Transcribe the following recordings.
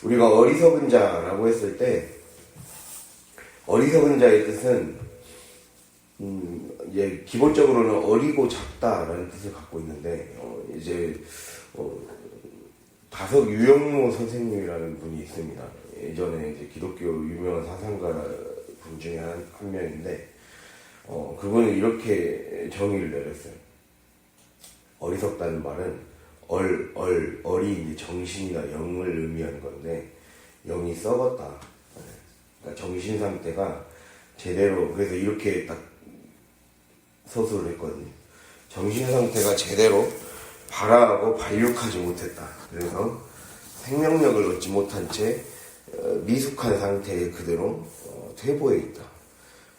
우리가 어리석은 자라고 했을 때, 어리석은 자의 뜻은 이제 기본적으로는 어리고 작다라는 뜻을 갖고 있는데, 다석 유영모 선생님이라는 분이 있습니다. 예전에 이제 기독교 유명한 사상가 분 중에 한 명인데, 그분은 이렇게 정의를 내렸어요. 어리석다는 말은 얼이 이제 정신이나 영을 의미하는 건데, 영이 썩었다. 그러니까 정신 상태가 제대로, 그래서 이렇게 딱 서술을 했거든요. 정신 상태가 제대로 발화하고 발육하지 못했다. 그래서 생명력을 얻지 못한 채 미숙한 상태에 그대로 퇴보해 있다.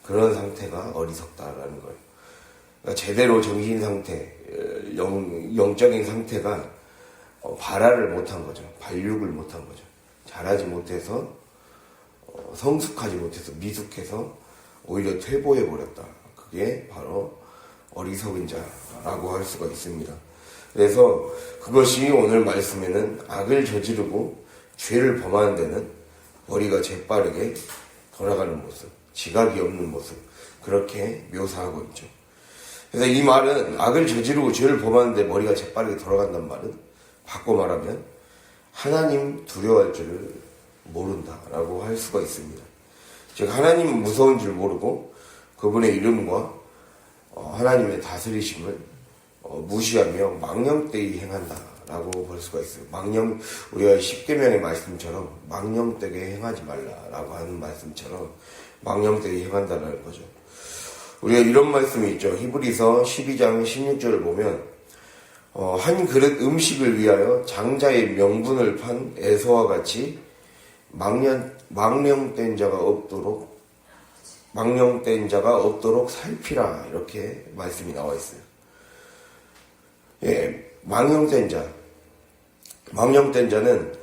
그런 상태가 어리석다라는 거예요. 그러니까 제대로 정신 상태, 영적인 상태가 발화를 못한 거죠. 발육을 못한 거죠. 자라지 못해서, 성숙하지 못해서, 미숙해서 오히려 퇴보해 버렸다. 그게 바로 어리석은 자라고 할 수가 있습니다. 그래서 그것이 오늘 말씀에는 악을 저지르고 죄를 범하는 데는 머리가 재빠르게 돌아가는 모습, 지각이 없는 모습, 그렇게 묘사하고 있죠. 그래서 이 말은 악을 저지르고 죄를 범하는데 머리가 재빠르게 돌아간다는 말은 바꿔 말하면 하나님 두려워할 줄을 모른다라고 할 수가 있습니다. 즉 하나님은 무서운 줄 모르고 그분의 이름과 하나님의 다스리심을 무시하며 망령되이 행한다라고 볼 수가 있어요. 우리가 십계명의 말씀처럼 망령되게 행하지 말라라고 하는 말씀처럼 망령되이 행한다라는 거죠. 우리가 이런 말씀이 있죠. 히브리서 12장 16절을 보면 한 그릇 음식을 위하여 장자의 명분을 판 에서와 같이 망령된 자가 없도록 살피라, 이렇게 말씀이 나와 있어요. 예, 망령된 자는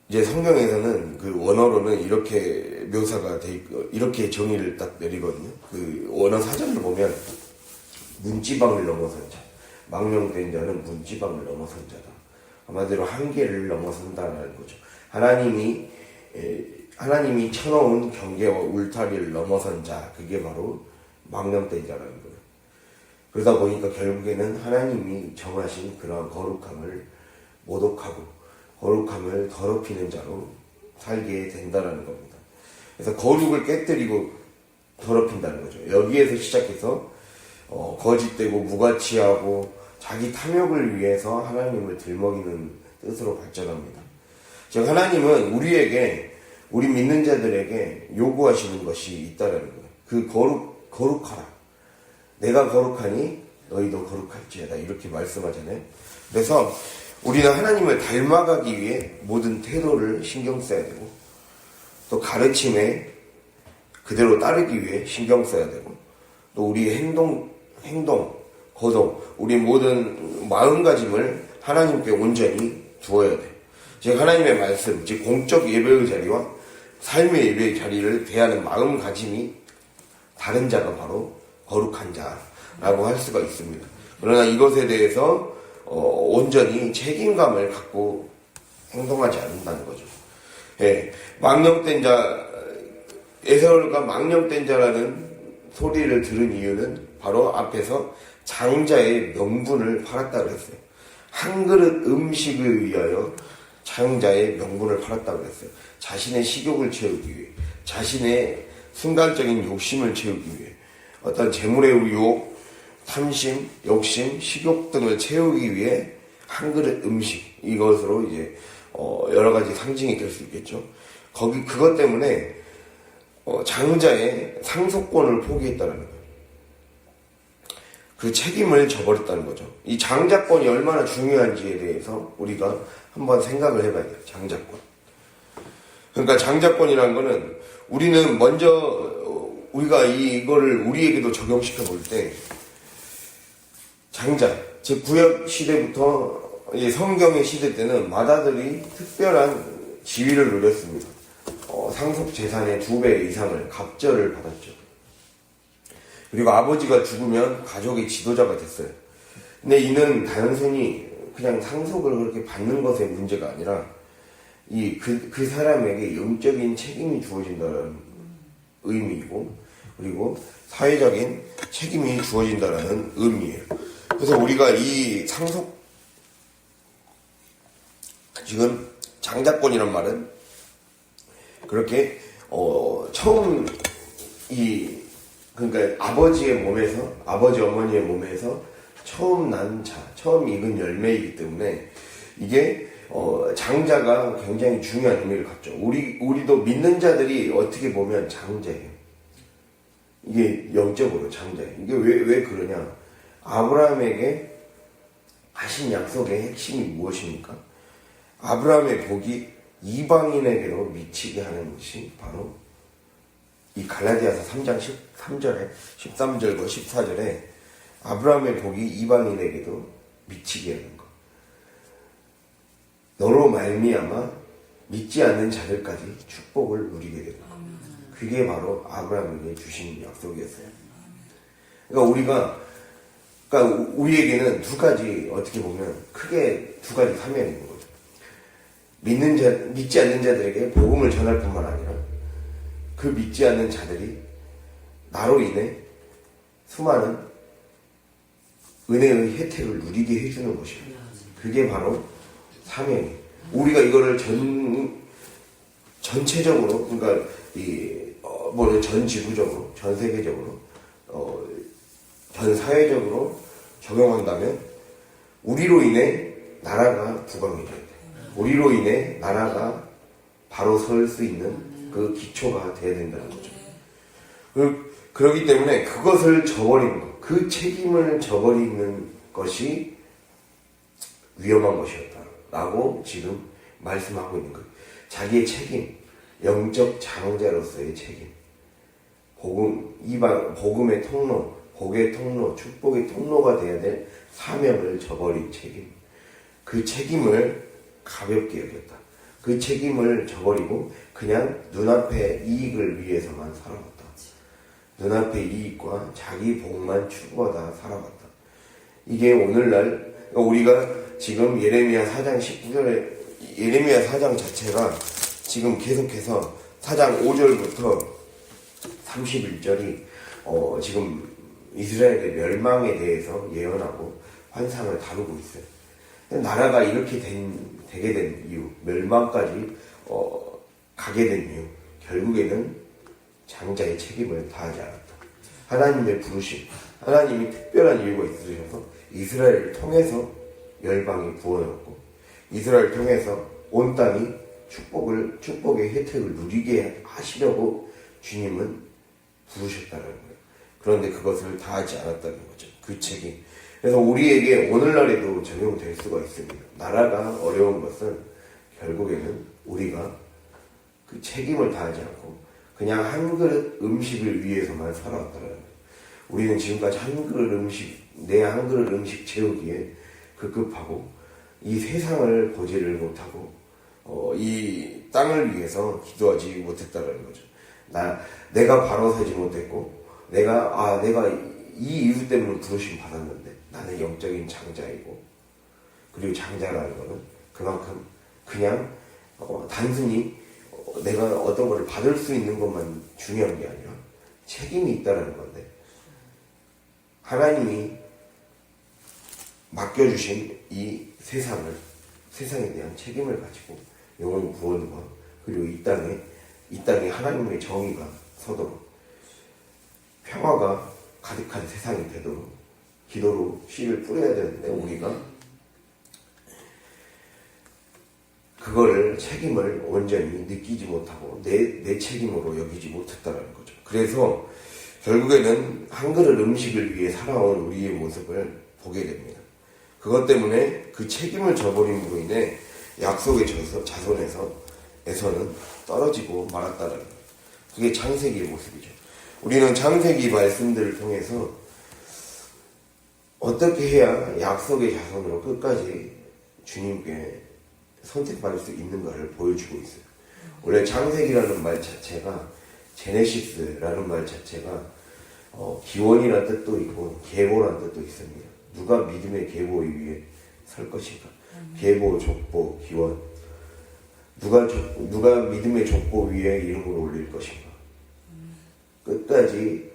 이제 성경에서는 그 원어로는 이렇게 묘사가 돼 있고, 이렇게 정의를 딱 내리거든요. 그 원어 사전을 보면 문지방을 넘어선 자, 망령된 자는 문지방을 넘어선 자다. 한마디로 한계를 넘어선다라는 거죠. 하나님이 쳐놓은 경계와 울타리를 넘어선 자, 그게 바로 망령된 자라는 거예요. 그러다 보니까 결국에는 하나님이 정하신 그러한 거룩함을 모독하고 거룩함을 더럽히는 자로 살게 된다는 겁니다. 그래서 거룩을 깨뜨리고 더럽힌다는 거죠. 여기에서 시작해서 거짓되고 무가치하고 자기 탐욕을 위해서 하나님을 들먹이는 뜻으로 발전합니다. 즉 하나님은 우리 믿는 자들에게 요구하시는 것이 있다라는 거예요. 그 거룩하라. 내가 거룩하니 너희도 거룩할지어다, 이렇게 말씀하잖아요. 그래서 우리는 하나님을 닮아가기 위해 모든 태도를 신경 써야 되고, 또 가르침에 그대로 따르기 위해 신경 써야 되고, 또 우리의 행동, 거동, 우리 모든 마음가짐을 하나님께 온전히 두어야 돼. 즉 하나님의 말씀, 즉 공적 예배의 자리와 삶의 예배의 자리를 대하는 마음가짐이 다른 자가 바로 거룩한 자라고 할 수가 있습니다. 그러나 이것에 대해서 온전히 책임감을 갖고 행동하지 않는다는 거죠. 예, 망령된 자, 에서가 망령된 자라는 소리를 들은 이유는 바로 앞에서 장자의 명분을 팔았다고 했어요. 한 그릇 음식을 위하여 장자의 명분을 팔았다고 했어요. 자신의 식욕을 채우기 위해, 자신의 순간적인 욕심을 채우기 위해, 어떤 재물의 유혹, 탐심, 욕심, 식욕 등을 채우기 위해 한 그릇 음식, 이것으로 이제 여러 가지 상징이 될 수 있겠죠. 그것 때문에 장자의 상속권을 포기했다는 거예요. 그 책임을 져버렸다는 거죠. 이 장자권이 얼마나 중요한지에 대해서 우리가 한번 생각을 해봐야 돼요. 장자권. 그러니까 장자권이라는 거는 우리는 먼저 우리가 이거를 우리에게도 적용시켜 볼 때 장자, 즉 구약 시대부터 성경의 시대 때는 맏아들이 특별한 지위를 누렸습니다. 상속 재산의 2배 이상을 갑절을 받았죠. 그리고 아버지가 죽으면 가족의 지도자가 됐어요. 근데 이는 단순히 그냥 상속을 그렇게 받는 것의 문제가 아니라 그 사람에게 영적인 책임이 주어진다는 의미이고, 그리고 사회적인 책임이 주어진다는 의미예요. 그래서 우리가 이 상속, 지금 장자권이란 말은 그렇게 처음 그러니까 아버지의 몸에서, 아버지 어머니의 몸에서 처음 난 자, 처음 익은 열매이기 때문에 이게 장자가 굉장히 중요한 의미를 갖죠. 우리도 믿는 자들이 어떻게 보면 장자예요. 이게 영적으로 장자예요. 이게 왜 그러냐? 아브라함에게 하신 약속의 핵심이 무엇입니까? 아브라함의 복이 이방인에게로 미치게 하는 것이 바로 이 갈라디아서 3장 13절에 13절과 14절에 아브라함의 복이 이방인에게도 미치게 하는 것. 너로 말미암아 믿지 않는 자들까지 축복을 누리게 된다. 그게 바로 아브라함에게 주신 약속이었어요. 그러니까 우리에게는 두 가지, 어떻게 보면 크게 두 가지 사명이 있는 거죠. 믿지 않는 자들에게 복음을 전할 뿐만 아니라 그 믿지 않는 자들이 나로 인해 수많은 은혜의 혜택을 누리게 해주는 것이에요. 그게 바로 사명이에요. 우리가 이거를 전체적으로, 그러니까 전 지구적으로, 전 세계적으로, 전 사회적으로 적용한다면 우리로 인해 나라가 부강해져야 돼. 우리로 인해 나라가 바로 설 수 있는 그 기초가 돼야 된다는 거죠. 그렇기 때문에 그것을 저버리는 것, 그 책임을 저버리는 것이 위험한 것이었다라고 지금 말씀하고 있는 거예요. 자기의 책임, 영적 장자로서의 책임, 복음의 통로, 복의 통로, 축복의 통로가 되어야 될 사명을 저버린 책임, 그 책임을 가볍게 여겼다. 그 책임을 저버리고 그냥 눈앞의 이익을 위해서만 살아왔다. 눈앞의 이익과 자기 복만 추구하다 살아왔다. 이게 오늘날 우리가 지금 예레미야 4장 19절에, 예레미야 4장 자체가 지금 계속해서 4장 5절부터 31절이 지금 이스라엘의 멸망에 대해서 예언하고 환상을 다루고 있어요. 나라가 이렇게 되게 된 이유, 멸망까지 가게 된 이유, 결국에는 장자의 책임을 다하지 않았다. 하나님의 부르심, 하나님이 특별한 이유가 있으셔서 이스라엘을 통해서 열방이 부어졌고, 이스라엘을 통해서 온 땅이 축복의 혜택을 누리게 하시려고 주님은 부르셨다는 거예요. 그런데 그것을 다하지 않았다는 거죠. 그 책임. 그래서 우리에게 오늘날에도 적용될 수가 있습니다. 나라가 어려운 것은 결국에는 우리가 그 책임을 다하지 않고 그냥 한 그릇 음식을 위해서만 살아왔다는 거예요. 우리는 지금까지 내 한 그릇 음식 채우기에 급급하고 이 세상을 보지를 못하고 이 땅을 위해서 기도하지 못했다는 거죠. 내가 바로 서지 못했고 내가 이 이유 때문에 부르심 받았는데 나는 영적인 장자이고, 그리고 장자라는 거는 그만큼 그냥 단순히 내가 어떤 거를 받을 수 있는 것만 중요한 게 아니라 책임이 있다라는 건데, 하나님이 맡겨주신 이 세상에 대한 책임을 가지고 영혼 구원과 그리고 이 땅에 하나님의 정의가 서도록, 평화가 가득한 세상이 되도록 기도로 씨를 뿌려야 되는데 우리가 그거를 책임을 온전히 느끼지 못하고 내 책임으로 여기지 못했다는 거죠. 그래서 결국에는 한 그릇 음식을 위해 살아온 우리의 모습을 보게 됩니다. 그것 때문에 그 책임을 저버림으로 인해 약속의 자손에서는 떨어지고 말았다는 거예요. 그게 창세기의 모습이죠. 우리는 창세기 말씀들을 통해서 어떻게 해야 약속의 자손으로 끝까지 주님께 선택받을 수 있는가를 보여주고 있어요. 원래 창세기라는 말 자체가, 제네시스라는 말 자체가 기원이라는 뜻도 있고 계보라는 뜻도 있습니다. 누가 믿음의 계보에 위해 설 것인가? 계보, 족보, 기원. 누가 믿음의 족보 위에 이름을 올릴 것인가? 끝까지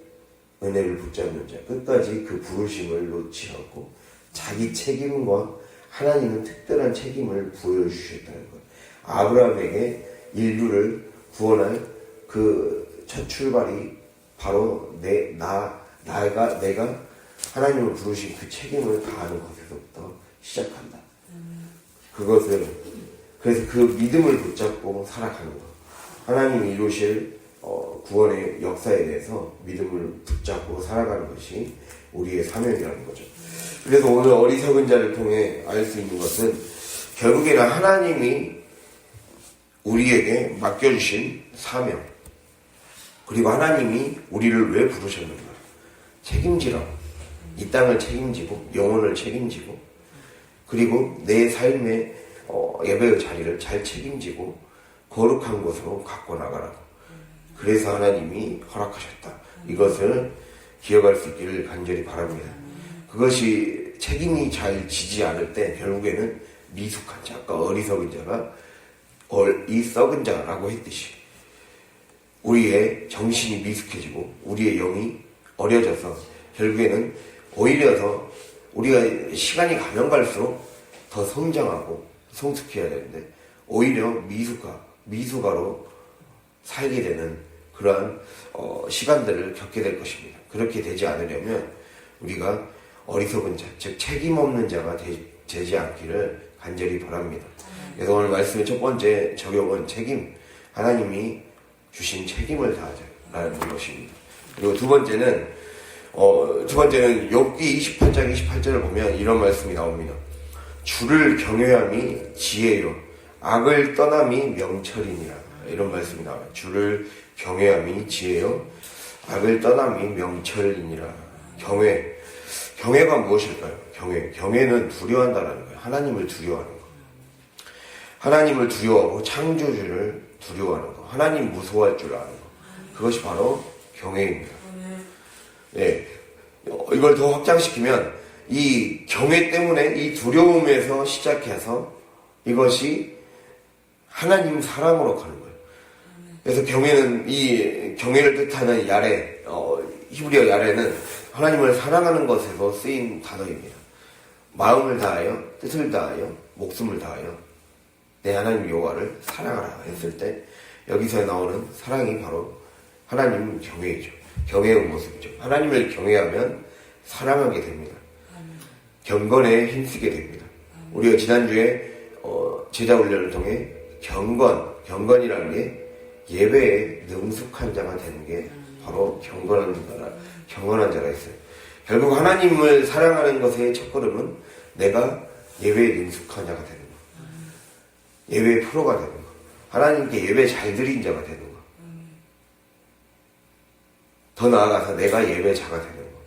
은혜를 붙잡는 자, 끝까지 그 부르심을 놓지 않고 자기 책임과 하나님은 특별한 책임을 부여주셨다는 것. 아브라함에게 인류를 구원할 그 첫 출발이 바로 내가 하나님을 부르신 그 책임을 다하는 것에서부터 시작한다. 그래서 그 믿음을 붙잡고 살아가는 것. 하나님이 이루실 구원의 역사에 대해서 믿음을 붙잡고 살아가는 것이 우리의 사명이라는 거죠. 그래서 오늘 어리석은 자를 통해 알 수 있는 것은 결국에는 하나님이 우리에게 맡겨주신 사명, 그리고 하나님이 우리를 왜 부르셨는가? 책임지라고. 이 땅을 책임지고 영혼을 책임지고 그리고 내 삶의 예배의 자리를 잘 책임지고 거룩한 곳으로 갖고 나가라고. 그래서 하나님이 허락하셨다. 이것을 기억할 수 있기를 간절히 바랍니다. 그것이 책임이 잘 지지 않을 때 결국에는 미숙한 자, 아까 어리석은 자가 이 썩은 자라고 했듯이 우리의 정신이 미숙해지고 우리의 영이 어려져서 결국에는 오히려 더 우리가 시간이 가면 갈수록 더 성장하고 성숙해야 되는데 오히려 미숙아로 살게 되는 그러한 시간들을 겪게 될 것입니다. 그렇게 되지 않으려면 우리가 어리석은 자, 즉 책임 없는 자가 되지 않기를 간절히 바랍니다. 그래서 오늘 말씀의 첫 번째 적용은 책임, 하나님이 주신 책임을 다하자라는 것입니다. 그리고 두 번째는 욥기 28장 28절을 보면 이런 말씀이 나옵니다. 주를 경외함이 지혜요 악을 떠남이 명철이니라. 이런 말씀이 나와요. 주를 경외함이 지혜요 악을 떠남이 명철이니라. 경외가 무엇일까요? 경외는 두려워한다는 거예요. 하나님을 두려워하는 거. 하나님을 두려워하고 창조주를 두려워하는 거. 하나님 무서워할 줄 아는 거. 그것이 바로 경외입니다. 예. 이걸 더 확장시키면 이 경외 때문에 이 두려움에서 시작해서 이것이 하나님 사랑으로 가는 거예요. 그래서 이 경외를 뜻하는 야레, 히브리어 야레는 하나님을 사랑하는 것에서 쓰인 단어입니다. 마음을 다하여, 뜻을 다하여, 목숨을 다하여 내 하나님 여호와를 사랑하라 했을 때 여기서 나오는 사랑이 바로 하나님 경외이죠. 경외의 모습이죠. 하나님을 경외하면 사랑하게 됩니다. 경건에 힘쓰게 됩니다. 우리가 지난주에 제자 훈련을 통해 경건이라는 게 예배에 능숙한 자가 되는 게 바로 경건한 자가 있어요. 결국 하나님을 사랑하는 것의 첫걸음은 내가 예배에 능숙한 자가 되는 거. 예배의 프로가 되는 거. 하나님께 예배 잘 드린 자가 되는 거. 더 나아가서 내가 예배자가 되는 거.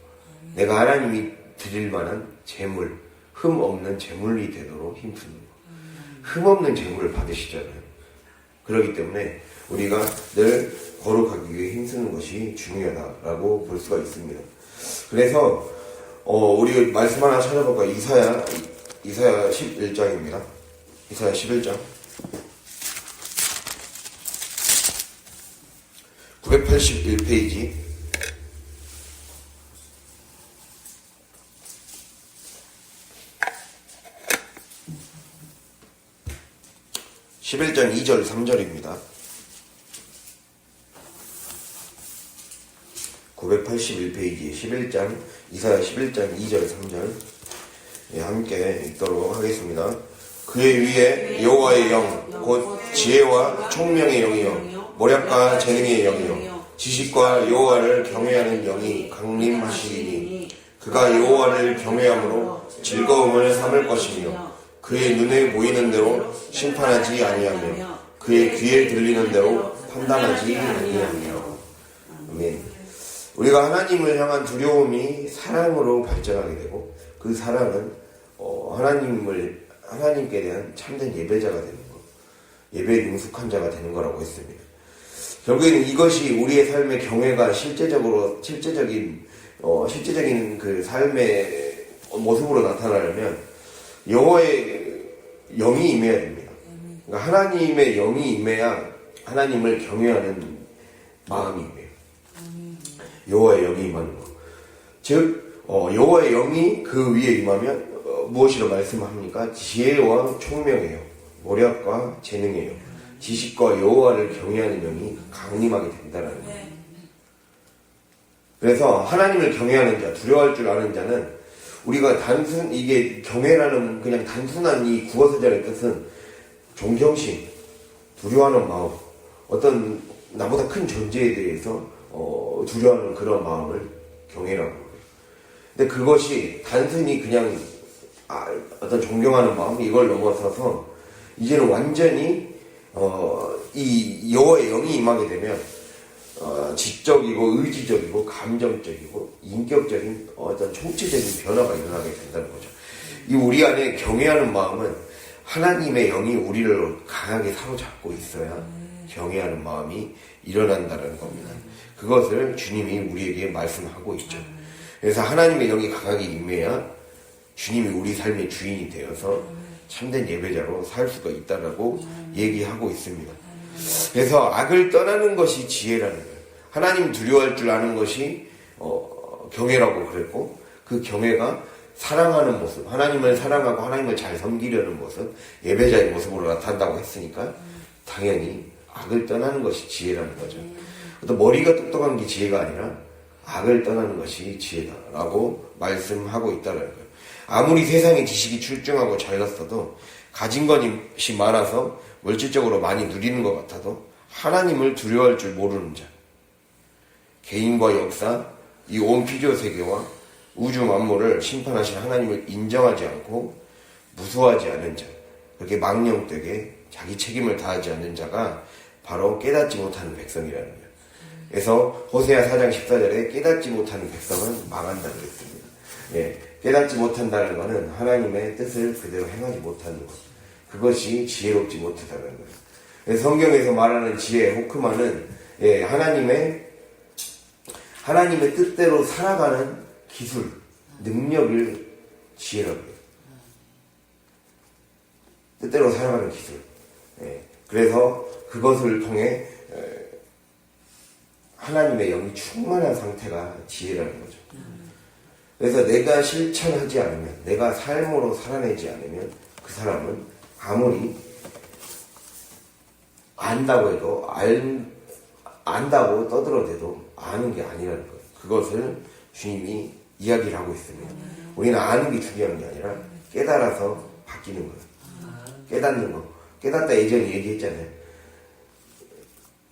내가 하나님이 드릴 만한 재물, 흠 없는 재물이 되도록 힘쓰는 거. 흠 없는 재물을 받으시잖아요. 그렇기 때문에 우리가 늘 거룩하기 위해 힘쓰는 것이 중요하다라고 볼 수가 있습니다. 그래서 우리 말씀 하나 찾아볼까요? 이사야 11장입니다. 이사야 11장 981페이지 11장 2절 3절입니다. 981페이지 11장 이사야 11장 2절 3절 함께 읽도록 하겠습니다. 그의 위에 여호와의 영 곧 지혜와 총명의 영이요 모략과 재능의 영이요 지식과 여호와를 경외하는 영이 강림하시리니 그가 여호와를 경외함으로 즐거움을 삼을 것이며 그의 눈에 보이는 대로 심판하지 아니하며 그의 귀에 들리는 대로 판단하지 아니하며. 아멘. 우리가 하나님을 향한 두려움이 사랑으로 발전하게 되고 그 사랑은 하나님께 대한 참된 예배자가 되는 것, 예배에 능숙한 자가 되는 거라고 했습니다. 결국에는 이것이 우리의 삶의 경외가 실제적인 그 삶의 모습으로 나타나려면 여호와의 영이 임해야 됩니다. 그러니까 하나님의 영이 임해야 하나님을 경외하는 마음이 임해요. 여호와의 영이 임하는 거. 즉 여호와의 영이 그 위에 임하면 무엇이라 말씀합니까? 지혜와 총명이에요. 모략과 재능이에요. 지식과 여호와를 경외하는 영이 강림하게 된다는 거예요. 그래서 하나님을 경외하는 자, 두려워할 줄 아는 자는 우리가 이게 경외라는 그냥 단순한 이 국어사전의 뜻은 존경심, 두려워하는 마음, 어떤 나보다 큰 존재에 대해서 두려워하는 그런 마음을 경외라고 해요. 근데 그것이 단순히 그냥 어떤 존경하는 마음 이걸 넘어서서 이제는 완전히 이 여호와의 영이 임하게 되면 지적이고 의지적이고 감정적이고 인격적인 어떤 총체적인 변화가 일어나게 된다는 거죠. 이 우리 안에 경외하는 마음은 하나님의 영이 우리를 강하게 사로잡고 있어야 경외하는 마음이 일어난다는 겁니다. 그것을 주님이 우리에게 말씀하고 있죠. 그래서 하나님의 영이 강하게 임해야 주님이 우리 삶의 주인이 되어서 참된 예배자로 살 수가 있다라고 얘기하고 있습니다. 그래서 악을 떠나는 것이 지혜라는 거예요. 하나님 두려워할 줄 아는 것이 경외라고 그랬고, 그 경외가 사랑하는 모습, 하나님을 사랑하고 하나님을 잘 섬기려는 모습, 예배자의 모습으로 나타난다고 했으니까 당연히 악을 떠나는 것이 지혜라는 거죠. 또 머리가 똑똑한 게 지혜가 아니라 악을 떠나는 것이 지혜다라고 말씀하고 있다는 거예요. 아무리 세상의 지식이 출중하고 잘났어도 가진 것이 많아서 물질적으로 많이 누리는 것 같아도 하나님을 두려워할 줄 모르는 자, 개인과 역사, 이 온 피조 세계와 우주 만물을 심판하신 하나님을 인정하지 않고 무수하지 않은 자, 그렇게 망령되게 자기 책임을 다하지 않는 자가 바로 깨닫지 못하는 백성이라는 거예요. 그래서 호세아 4장 14절에 깨닫지 못하는 백성은 망한다고 했습니다. 예, 깨닫지 못한다는 것은 하나님의 뜻을 그대로 행하지 못하는 것. 그것이 지혜롭지 못하다는 거예요. 그래서 성경에서 말하는 지혜, 호크마는 하나님의 뜻대로 살아가는 기술, 능력을 지혜라고 해요. 뜻대로 살아가는 기술. 그래서 그것을 통해 하나님의 영이 충만한 상태가 지혜라는 거죠. 그래서 내가 실천하지 않으면, 내가 삶으로 살아내지 않으면 그 사람은 아무리 안다고 해도 안다고 떠들어대도 아는 게 아니라는 거예요. 그것을 주님이 이야기를 하고 있습니다. 우리는 아는 게 중요한 게 아니라 깨달아서 바뀌는 거예요. 깨닫는 거. 깨닫다 예전에 얘기했잖아요.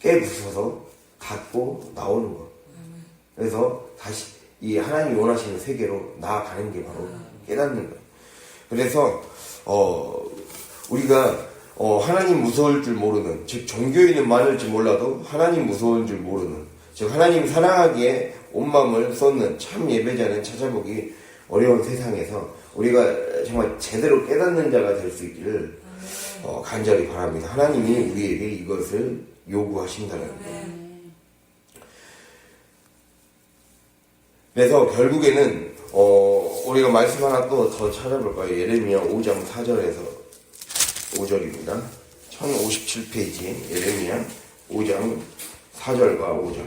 깨부숴서 닫고 나오는 거. 그래서 다시 이 하나님이 원하시는 세계로 나아가는 게 바로 깨닫는 거예요. 그래서 우리가 하나님 무서울 줄 모르는, 즉 종교인은 많을지 몰라도 하나님 무서울 줄 모르는, 즉 하나님 사랑하기에 온 마음을 쏟는 참 예배자는 찾아보기 어려운 세상에서 우리가 정말 제대로 깨닫는 자가 될 수 있기를 간절히 바랍니다. 하나님이 우리에게 이것을 요구하신다는 거예요. 그래서 결국에는 우리가 말씀 하나 또 더 찾아볼까요? 예레미야 5장 4절에서 5절입니다. 1057페이지 예레미야 5장 4절과 5절.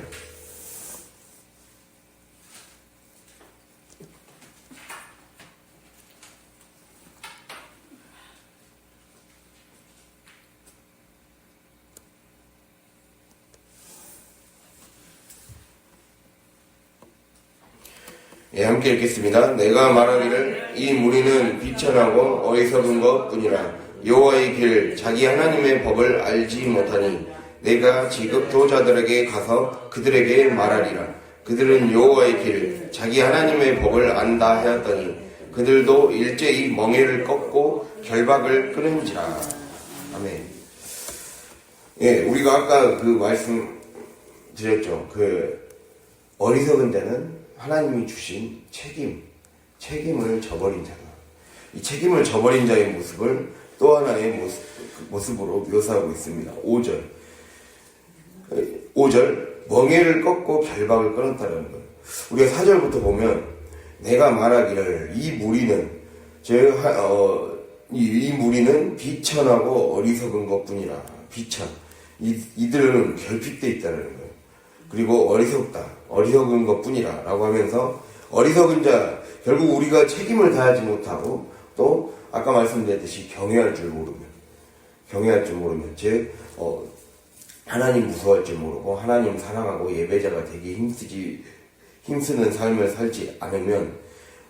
함께 읽겠습니다. 내가 말하기를 이 무리는 비천하고 어리석은 것뿐이라 여호와의 길 자기 하나님의 법을 알지 못하니 내가 지급도자들에게 가서 그들에게 말하리라. 그들은 여호와의 길 자기 하나님의 법을 안다 하였더니 그들도 일제히 멍에를 꺾고 결박을 끊은지라. 아멘. 우리가 아까 그 말씀 드렸죠. 어리석은 자는 하나님이 주신 책임을 저버린 자다. 이 책임을 저버린 자의 모습을 또 하나의 모습으로 묘사하고 있습니다. 5절 멍에를 꺾고 결박을 끊었다는 거예요. 우리가 4절부터 보면 내가 말하기를 이 무리는 이 무리는 비천하고 어리석은 것뿐이라. 비천. 이들은 결핍돼 있다는 거예요. 그리고 어리석은 것뿐이라 라고 하면서, 어리석은 자, 결국 우리가 책임을 다하지 못하고, 또 아까 말씀드렸듯이 경외할 줄 모르면, 즉 하나님 무서워할 줄 모르고 하나님 사랑하고 예배자가 되기 힘쓰는 삶을 살지 않으면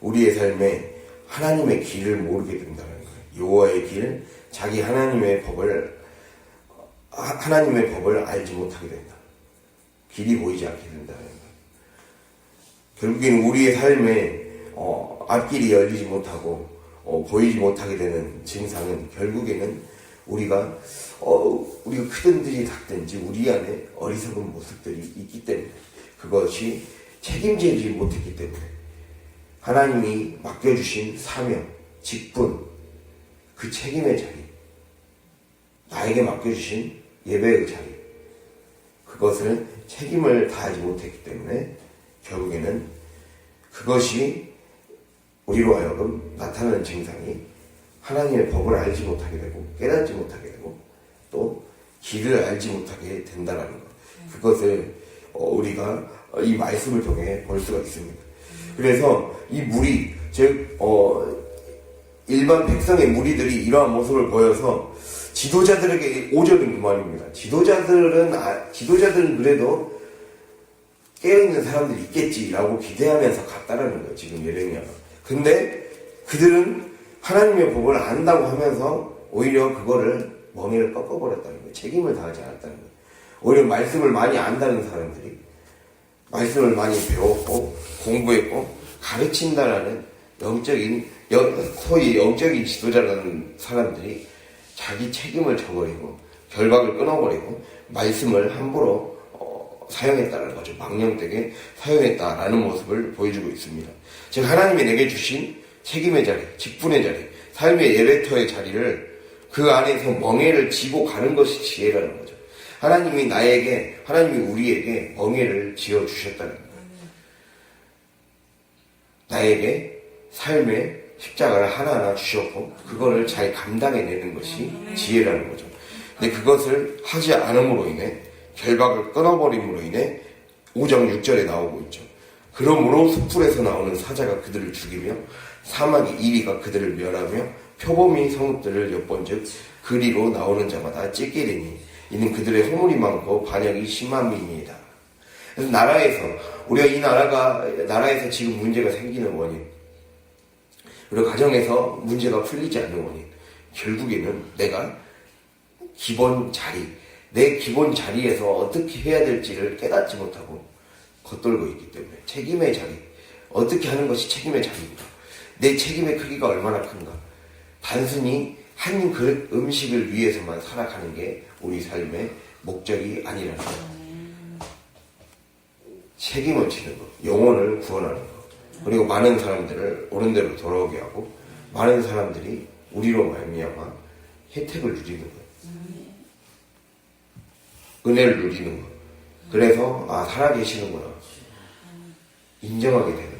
우리의 삶에 하나님의 길을 모르게 된다는 거예요. 여호와의 길, 자기 하나님의 법을 알지 못하게 된다. 길이 보이지 않게 된다는 거예요. 결국에는 우리의 삶에 앞길이 열리지 못하고 보이지 못하게 되는 증상은, 결국에는 우리가 크든지 작든지 우리 안에 어리석은 모습들이 있기 때문에, 그것이 책임지지 못했기 때문에, 하나님이 맡겨주신 사명, 직분, 그 책임의 자리, 나에게 맡겨주신 예배의 자리, 그것을 책임을 다하지 못했기 때문에 결국에는 그것이 우리로 하여금 나타나는 증상이 하나님의 법을 알지 못하게 되고 깨닫지 못하게 되고 또 길을 알지 못하게 된다라는 것. 그것을 우리가 이 말씀을 통해 볼 수가 있습니다. 그래서 이 무리, 즉 일반 백성의 무리들이 이러한 모습을 보여서 지도자들에게 오절은 그만입니다. 지도자들은 그래도 깨어있는 사람들이 있겠지라고 기대하면서 갔다라는 거예요, 지금 예레미야가. 근데 그들은 하나님의 법을 안다고 하면서 오히려 그거를 멍에를 꺾어버렸다는 거예요. 책임을 다하지 않았다는 거예요. 오히려 말씀을 많이 안다는 사람들이, 말씀을 많이 배웠고 공부했고 가르친다라는 소위 영적인 지도자라는 사람들이 자기 책임을 져버리고 결박을 끊어버리고 말씀을 함부로 사용했다는 거죠. 망령되게 사용했다라는 모습을 보여주고 있습니다. 즉 하나님이 내게 주신 책임의 자리, 직분의 자리, 삶의 예배터의 자리를 그 안에서 멍에를 지고 가는 것이 지혜라는 거죠. 하나님이 우리에게 멍에를 지어주셨다는 거예요. 나에게 삶의 십자가를 하나하나 주셨고 그거를 잘 감당해내는 것이 지혜라는 거죠. 근데 그것을 하지 않음으로 인해, 결박을 끊어버림으로 인해 5장 6절에 나오고 있죠. 그러므로 숯불에서 나오는 사자가 그들을 죽이며 사막의 이리가 그들을 멸하며 표범이 성읍들을 엿본즉 그리로 나오는 자마다 찢기리니 이는 그들의 허물이 많고 반역이 심함이니이다. 그래서 우리가 이 나라에서 지금 문제가 생기는 원인, 그리고 가정에서 문제가 풀리지 않는 원인, 결국에는 내가 내 기본 자리에서 어떻게 해야 될지를 깨닫지 못하고 겉돌고 있기 때문에, 책임의 자리, 어떻게 하는 것이 책임의 자리인가, 내 책임의 크기가 얼마나 큰가, 단순히 한 그릇 음식을 위해서만 살아가는 게 우리 삶의 목적이 아니라는 것. 책임을 지는 것, 영혼을 구원하는 것, 그리고 많은 사람들을 옳은 대로 돌아오게 하고 많은 사람들이 우리로 말미암아 혜택을 누리는 것, 은혜를 누리는 것. 그래서 살아계시는구나 인정하게 되는 것.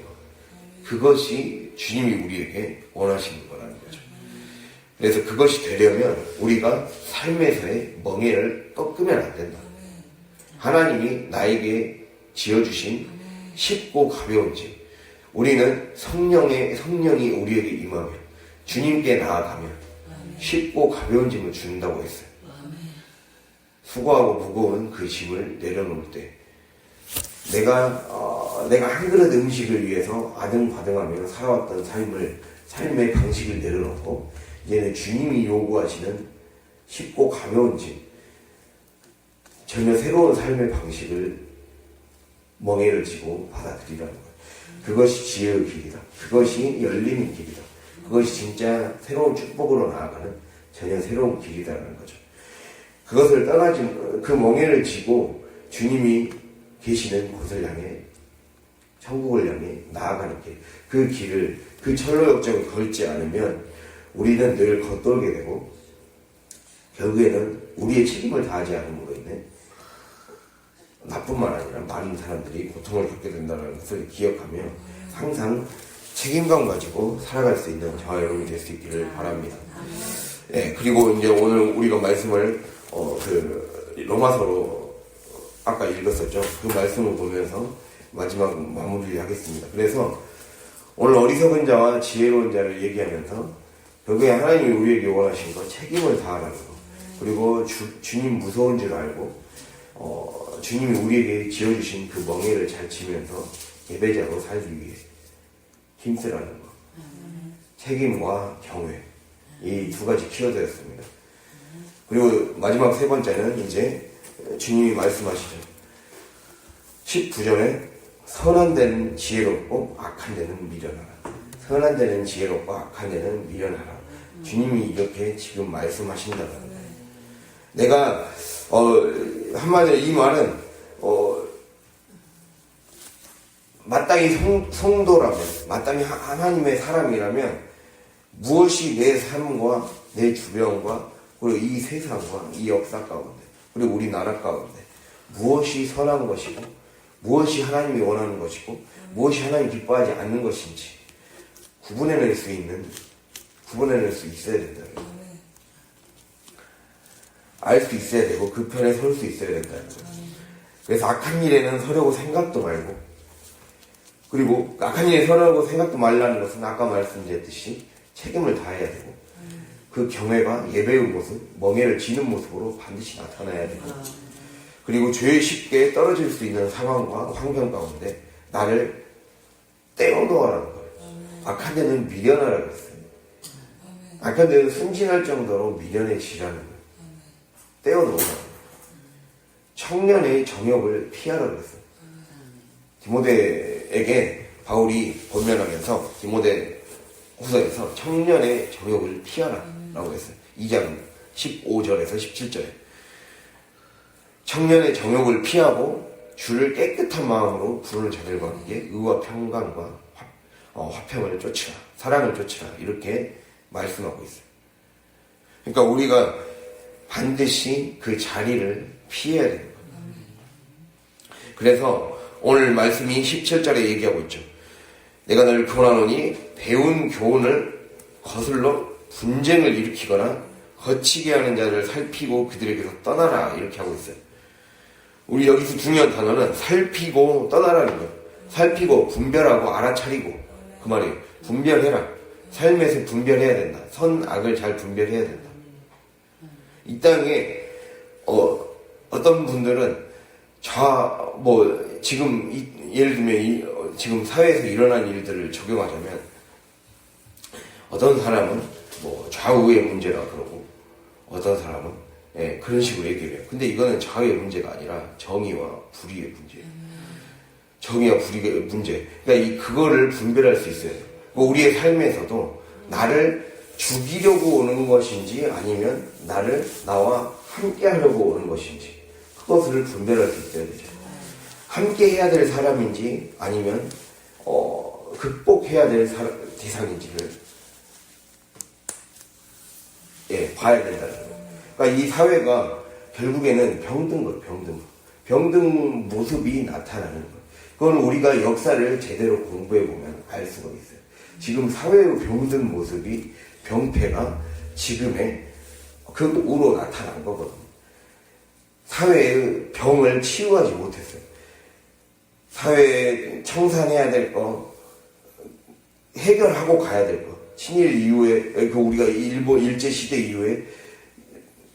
그것이 주님이 우리에게 원하시는 거라는 거죠. 그래서 그것이 되려면 우리가 삶에서의 멍에를 꺾으면 안 된다. 하나님이 나에게 지어주신 쉽고 가벼운 집, 우리는 성령이 우리에게 임하며 주님께 나아가면 쉽고 가벼운 짐을 준다고 했어요. 수고하고 무거운 그 짐을 내려놓을 때 내가 한 그릇 음식을 위해서 아등바등하며 살아왔던 삶의 방식을 내려놓고 이제는 주님이 요구하시는 쉽고 가벼운 짐, 전혀 새로운 삶의 방식을 멍에를 지고 받아들이라는 거예요. 그것이 지혜의 길이다. 그것이 열리는 길이다. 그것이 진짜 새로운 축복으로 나아가는 전혀 새로운 길이다라는 거죠. 그것을 그 멍에를 지고 주님이 계시는 곳을 향해, 천국을 향해 나아가는 길, 그 길을, 그 철로 역정을 걸지 않으면 우리는 늘 겉돌게 되고 결국에는 우리의 책임을 다하지 않음으로 인해 나뿐만 아니라 많은 사람들이 고통을 겪게 된다는 것을 기억하며 항상 책임감 가지고 살아갈 수 있는 저와 여러분이 될 수 있기를 바랍니다. 예, 그리고 이제 오늘 우리가 말씀을 로마서로 아까 읽었었죠. 그 말씀을 보면서 마지막 마무리를 하겠습니다. 그래서 오늘 어리석은 자와 지혜로운 자를 얘기하면서 결국에 하나님이 우리에게 원하신 거 책임을 다하라는 거, 그리고 주님 무서운 줄 알고 주님이 우리에게 지어주신 그 멍에를 잘 치면서 예배자로 살기 위해 힘쓰라는 거, 책임과 경외, 이 두 가지 키워드였습니다. 그리고 마지막 세 번째는 이제 주님이 말씀하시죠. 19절에 선한 데는 지혜롭고 악한 데는 미련하라. 선한 데는 지혜롭고 악한 데는 미련하라. 주님이 이렇게 지금 말씀하신다는 거예요. 내가 한마디로 이 말은 마땅히 성도라면, 마땅히 하나님의 사람이라면 무엇이 내 삶과 내 주변과 그리고 이 세상과 이 역사 가운데 그리고 우리나라 가운데 무엇이 선한 것이고 무엇이 하나님이 원하는 것이고 무엇이 하나님이 기뻐하지 않는 것인지 구분해낼 수 있어야 된다는 거예요. 알 수 있어야 되고 그 편에 설 수 있어야 된다는 거예요. 그래서 악한 일에는 서려고 생각도 말고, 그리고 악한 일에 서려고 생각도 말라는 것은 아까 말씀드렸듯이 책임을 다해야 되고 그 경외가 예배의 모습, 멍에를 지는 모습으로 반드시 나타나야 되고, 그리고 죄에 쉽게 떨어질 수 있는 상황과 환경 가운데 나를 떼어놓으라는 거예요. 악한 데는 미련하라고 했어요. 악한 데는 순진할 정도로 미련해지라는 거예요. 떼어놓으라는 거예요. 청년의 정욕을 피하라고 했어요. 디모데에게 바울이 권면하면서 디모데 후서에서 청년의 정욕을 피하라라고 했어요. 2장 15절에서 17절에 청년의 정욕을 피하고 주를 깨끗한 마음으로 부르는 자들과 함께 의와 평강과 화평을 쫓으라, 사랑을 쫓으라, 이렇게 말씀하고 있어요. 그러니까 우리가 반드시 그 자리를 피해야 되는 거예요. 그래서 오늘 말씀이 17절에 얘기하고 있죠. 내가 너를 교훈하노니 배운 교훈을 거슬러 분쟁을 일으키거나 거치게 하는 자를 살피고 그들에게서 떠나라, 이렇게 하고 있어요. 우리 여기서 중요한 단어는 살피고 떠나라는 거예요. 살피고 분별하고 알아차리고, 그 말이에요. 분별해라. 삶에서 분별해야 된다. 선, 악을 잘 분별해야 된다. 이 땅에 어떤 분들은 지금 예를 들면 지금 사회에서 일어난 일들을 적용하자면 어떤 사람은 좌우의 문제라 그러고 어떤 사람은 그런 식으로 얘기를 해요. 근데 이거는 좌우의 문제가 아니라 정의와 불의의 문제예요. 정의와 불의의 문제. 그러니까 그거를 분별할 수 있어야 돼요. 우리의 삶에서도 나를 죽이려고 오는 것인지 아니면 나와 함께 하려고 오는 것인지 그것을 분별할 수 있어야 되죠. 함께 해야 될 사람인지 아니면 극복해야 될 대상인지를 봐야 된다는 거예요. 그러니까 이 사회가 결국에는 병든 거예요. 병든 모습이 나타나는 거예요. 그건 우리가 역사를 제대로 공부해보면 알 수가 있어요. 지금 사회의 병든 모습이, 병폐가 지금의 극우로 나타난 거거든요. 사회의 병을 치유하지 못했어요. 사회에 청산해야 될 거, 해결하고 가야 될 거, 친일 이후에, 우리가 일본 일제시대 이후에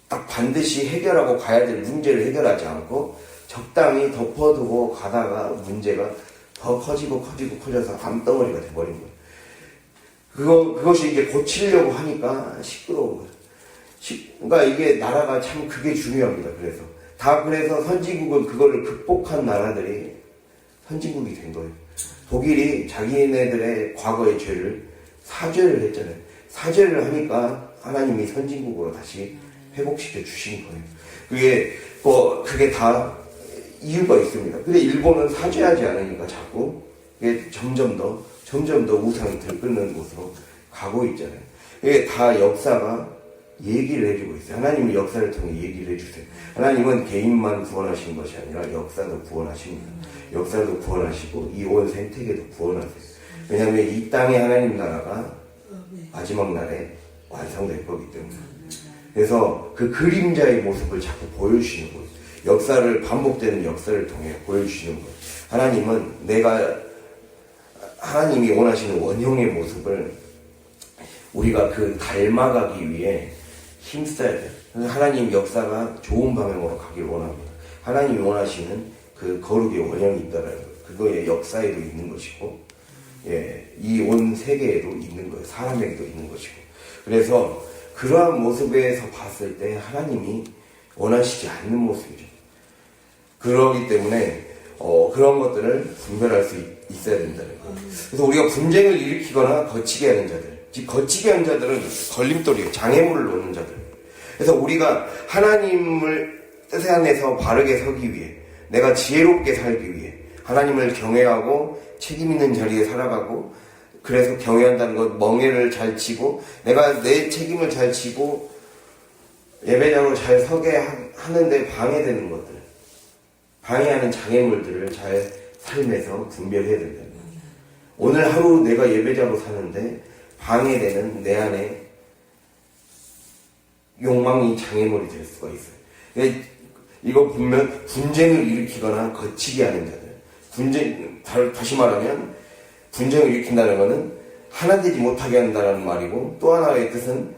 딱 반드시 해결하고 가야 될 문제를 해결하지 않고 적당히 덮어두고 가다가 문제가 더 커져서 암덩어리가 돼버린 거예요. 그것이 이제 고치려고 하니까 시끄러운 거예요. 그러니까 이게 나라가 참 그게 중요합니다. 그래서 선진국은 그거를 극복한 나라들이 선진국이 된 거예요. 독일이 자기네들의 과거의 죄를 사죄를 했잖아요. 사죄를 하니까 하나님이 선진국으로 다시 회복시켜 주신 거예요. 그게 다 이유가 있습니다. 근데 일본은 사죄하지 않으니까 자꾸 이게 점점 더 우상이 들끓는 곳으로 가고 있잖아요. 이게 다 역사가 얘기를 해주고 있어요. 하나님은 역사를 통해 얘기를 해주세요. 하나님은 개인만 구원하시는 것이 아니라 역사도 구원하십니다. 역사도 구원하시고 이 온 생태계도 구원하세요. 왜냐하면 이 땅의 하나님 나라가 마지막 날에 완성될 거기 때문에. 그래서 그 그림자의 모습을 자꾸 보여주시는 거예요. 역사를, 반복되는 역사를 통해 보여주시는 거예요. 하나님이 원하시는 원형의 모습을 우리가 닮아가기 위해 힘써야 돼요. 하나님 역사가 좋은 방향으로 가기를 원합니다. 하나님이 원하시는 그 거룩의 원형이 있다라는 거예요. 그거의 역사에도 있는 것이고, 이 온 세계에도 있는 거예요. 사람에게도 있는 것이고. 그래서 그러한 모습에서 봤을 때 하나님이 원하시지 않는 모습이죠. 그러기 때문에 그런 것들을 분별할 수 있어야 된다는 거예요. 그래서 우리가 분쟁을 일으키거나 거치게 하는 자들, 즉 거치게 하는 자들은 걸림돌이에요. 장애물을 놓는 자들. 그래서 우리가 하나님을 뜻 안에서 바르게 서기 위해, 내가 지혜롭게 살기 위해 하나님을 경외하고 책임 있는 자리에 살아가고, 그래서 경외한다는 것, 멍에를 잘 치고 내가 내 책임을 잘 지고 예배자로 잘 서게 하는데 방해되는 것들, 방해하는 장애물들을 잘 삶에서 분별해야 된다는 거예요. 오늘 하루 내가 예배자로 사는데 방해되는 내 안에 욕망이 장애물이 될 수가 있어요. 이거 보면 분쟁을 일으키거나 거치게 하는 자들. 다시 말하면 분쟁을 일으킨다는 것은 하나 되지 못하게 한다는 말이고, 또 하나의 뜻은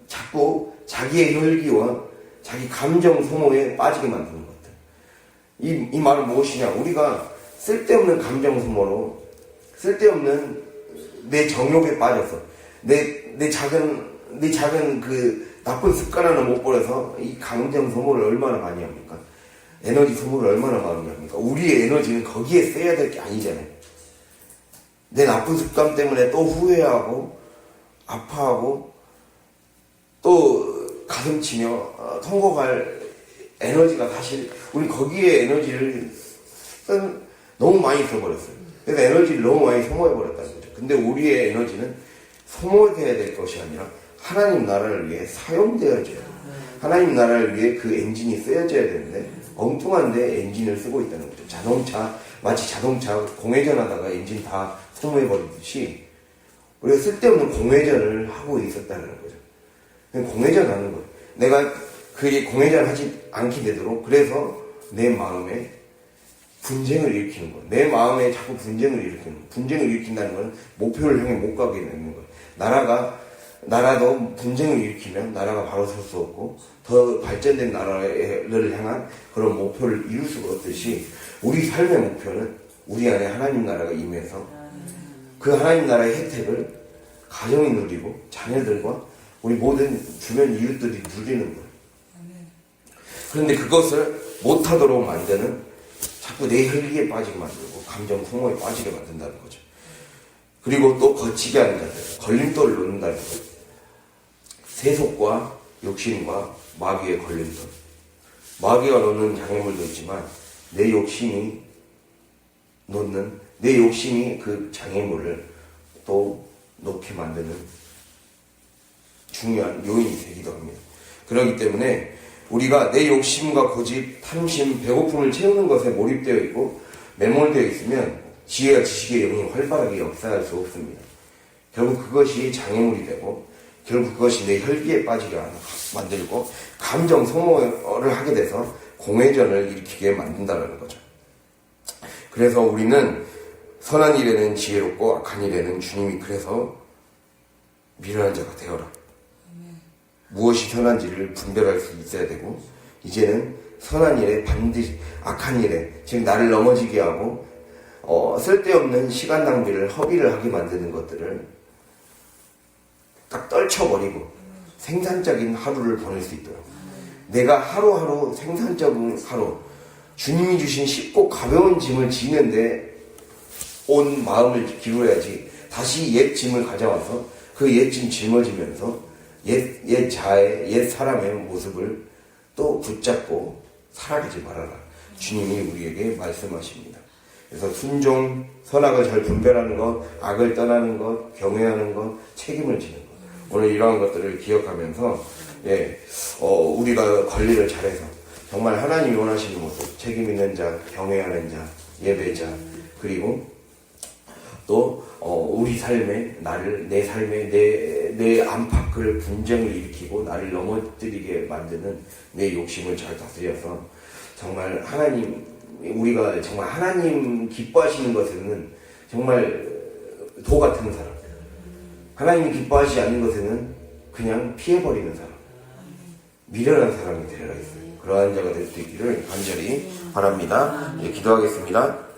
자꾸 자기의 혈기와 자기 감정 소모에 빠지게 만드는 것들. 이 말은 무엇이냐? 우리가 쓸데없는 감정 소모로, 쓸데없는 내 정욕에 빠져서 내 작은 그 나쁜 습관 하나 못 버려서 이 감정 소모를 얼마나 많이 합니까? 에너지 소모를 얼마나 많이 합니까? 우리의 에너지는 거기에 써야 될 게 아니잖아요. 내 나쁜 습관 때문에 또 후회하고 아파하고 또 가슴 치며 통곡할 에너지가, 사실 우리 거기에 에너지를 너무 많이 써버렸어요. 그래서 에너지를 너무 많이 소모해버렸다는 거죠. 근데 우리의 에너지는 소모해야 될 것이 아니라 하나님 나라를 위해 사용되어져야 돼요. 하나님 나라를 위해 그 엔진이 쓰여져야 되는데 엉뚱한데 엔진을 쓰고 있다는 거죠. 마치 자동차 공회전 하다가 엔진 다 소모해버리듯이 우리가 쓸데없는 공회전을 하고 있었다는 거죠. 공회전 하는 거예요. 내가 그 공회전 하지 않게 되도록, 그래서 내 마음에 분쟁을 일으키는 거예요. 내 마음에 자꾸 분쟁을 일으키는 거예요. 분쟁을 일으킨다는 건 목표를 향해 못 가게 되는 거예요. 나라도 분쟁을 일으키면 나라가 바로 설 수 없고 더 발전된 나라를 향한 그런 목표를 이룰 수가 없듯이, 우리 삶의 목표는 우리 안에 하나님 나라가 임해서 그 하나님 나라의 혜택을 가정이 누리고 자녀들과 우리 모든 주변 이웃들이 누리는 거예요. 그런데 그것을 못하도록 만드는, 자꾸 내 혈기에 빠지게 만들고 감정 소모에 빠지게 만든다는 거죠. 그리고 또 거치게 하는 자들, 걸림돌을 놓는다는 거죠. 세속과 욕심과 마귀의 걸림돌. 마귀가 놓는 장애물도 있지만 내 욕심이 그 장애물을 또 놓게 만드는 중요한 요인이 되기도 합니다. 그렇기 때문에 우리가 내 욕심과 고집, 탐심, 배고픔을 채우는 것에 몰입되어 있고 매몰되어 있으면 지혜와 지식의 영이 활발하게 역사할 수 없습니다. 결국 그것이 장애물이 되고, 결국 그것이 내 혈기에 빠지게 만들고 감정 소모를 하게 돼서 공회전을 일으키게 만든다는 거죠. 그래서 우리는 선한 일에는 지혜롭고 악한 일에는 주님이 그래서 미련한 자가 되어라. 무엇이 선한지를 분별할 수 있어야 되고, 이제는 선한 일에 반드시, 악한 일에, 즉 나를 넘어지게 하고 쓸데없는 시간 낭비를, 허비를 하게 만드는 것들을 딱 떨쳐버리고 생산적인 하루를 보낼 수 있도록, 내가 하루하루 생산적인 하루, 주님이 주신 쉽고 가벼운 짐을 지는데 온 마음을 기울여야지, 다시 옛 짐을 가져와서 그 옛 짐 짊어지면서 옛 사람의 모습을 또 붙잡고 살아가지 말아라. 주님이 우리에게 말씀하십니다. 그래서 순종, 선악을 잘 분별하는 것, 악을 떠나는 것, 경외하는 것, 책임을 지는 것. 오늘 이러한 것들을 기억하면서 우리가 관리를 잘해서 정말 하나님이 원하시는 모습, 책임 있는 자, 경외하는 자, 예배자, 그리고 또 우리 삶에 나를 내 삶에 내 안팎을 분쟁을 일으키고 나를 넘어뜨리게 만드는 내 욕심을 잘 다스려서 정말 우리가 정말 하나님 기뻐하시는 것에는 정말 도 같은 사람, 하나님이 기뻐하시지 않는 것에는 그냥 피해버리는 사람, 미련한 사람이 되리라 했어요. 그러한 자가 될 수 있기를 간절히 바랍니다. 기도하겠습니다.